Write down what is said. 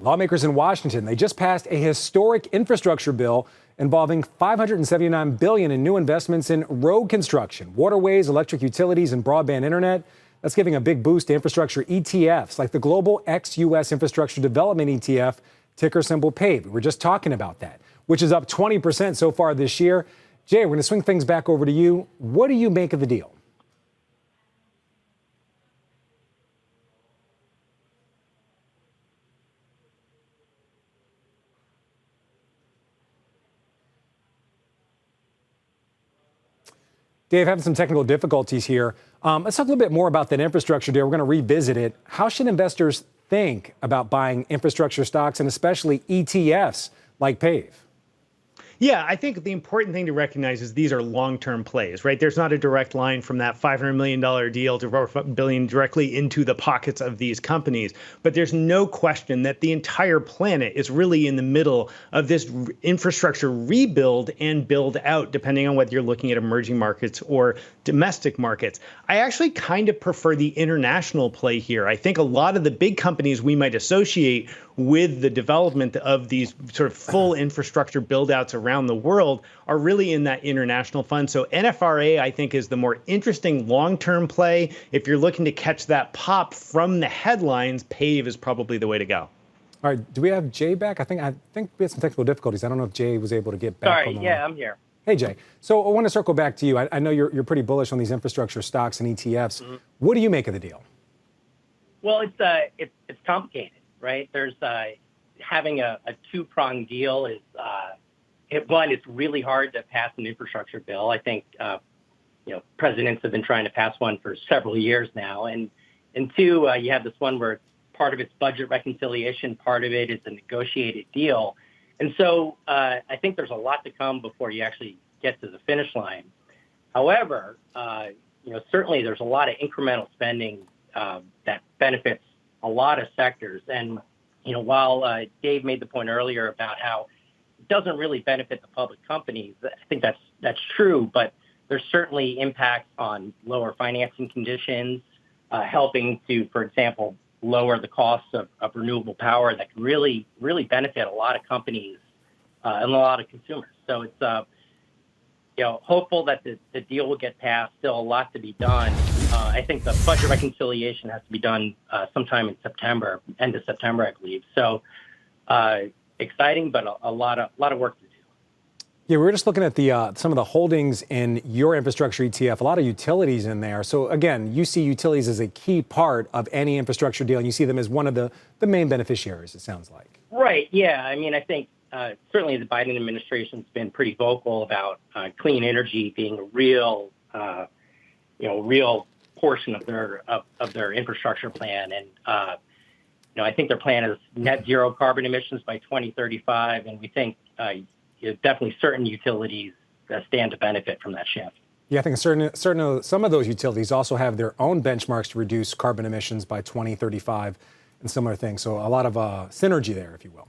Lawmakers in Washington, they just passed a historic infrastructure bill involving $579 billion in new investments in road construction, waterways, electric utilities, and broadband internet. That's giving a big boost to infrastructure ETFs, like the Global ex-US Infrastructure Development ETF, ticker symbol PAVE. We were just talking about that, which is up 20% so far this year. Jay, we're going to swing things back over to you. What do you make of the deal? Dave, having some technical difficulties here. Let's talk a little bit more about that infrastructure deal. We're going to revisit it. How should investors think about buying infrastructure stocks and especially ETFs like PAVE? Yeah, I think the important thing to recognize is these are long-term plays, right? There's not a direct line from that $500 million deal to $4 billion directly into the pockets of these companies. But there's no question that the entire planet is really in the middle of this infrastructure rebuild and build out, depending on whether you're looking at emerging markets or domestic markets. I actually kind of prefer the international play here. I think a lot of the big companies we might associate with the development of these sort of full infrastructure build-outs around the world are really in that international fund. So NFRA, I think, is the more interesting long-term play. If you're looking to catch that pop from the headlines, PAVE is probably the way to go. All right, do we have Jay back? I think we had some technical difficulties. I don't know if Jay was able to get back. Sorry, yeah, I'm here. Hey, Jay. So I want to circle back to you. I know you're pretty bullish on these infrastructure stocks and ETFs. Mm-hmm. What do you make of the deal? Well, it's complicated. Right? There's having a two-pronged deal is one, it's really hard to pass an infrastructure bill. I think presidents have been trying to pass one for several years now, and two, you have this one where part of it's budget reconciliation, part of it is a negotiated deal, and so I think there's a lot to come before you actually get to the finish line. However, certainly there's a lot of incremental spending that benefits a lot of sectors. And, while Dave made the point earlier about how it doesn't really benefit the public companies, I think that's true, but there's certainly impacts on lower financing conditions, helping to, for example, lower the costs of renewable power that can really, really benefit a lot of companies and a lot of consumers. So it's, hopeful that the deal will get passed. Still a lot to be done. I think the budget reconciliation has to be done sometime in September, end of September, I believe. So exciting, but a lot of work to do. Yeah, we were just looking at the some of the holdings in your infrastructure ETF, a lot of utilities in there. So again, you see utilities as a key part of any infrastructure deal, and you see them as one of the main beneficiaries, it sounds like. Right, yeah. I mean, I think certainly the Biden administration's been pretty vocal about clean energy being a real portion of their infrastructure plan, and I think their plan is net zero carbon emissions by 2035, and we think definitely certain utilities stand to benefit from that shift. Yeah, I think some of those utilities also have their own benchmarks to reduce carbon emissions by 2035 and similar things. So a lot of synergy there, if you will.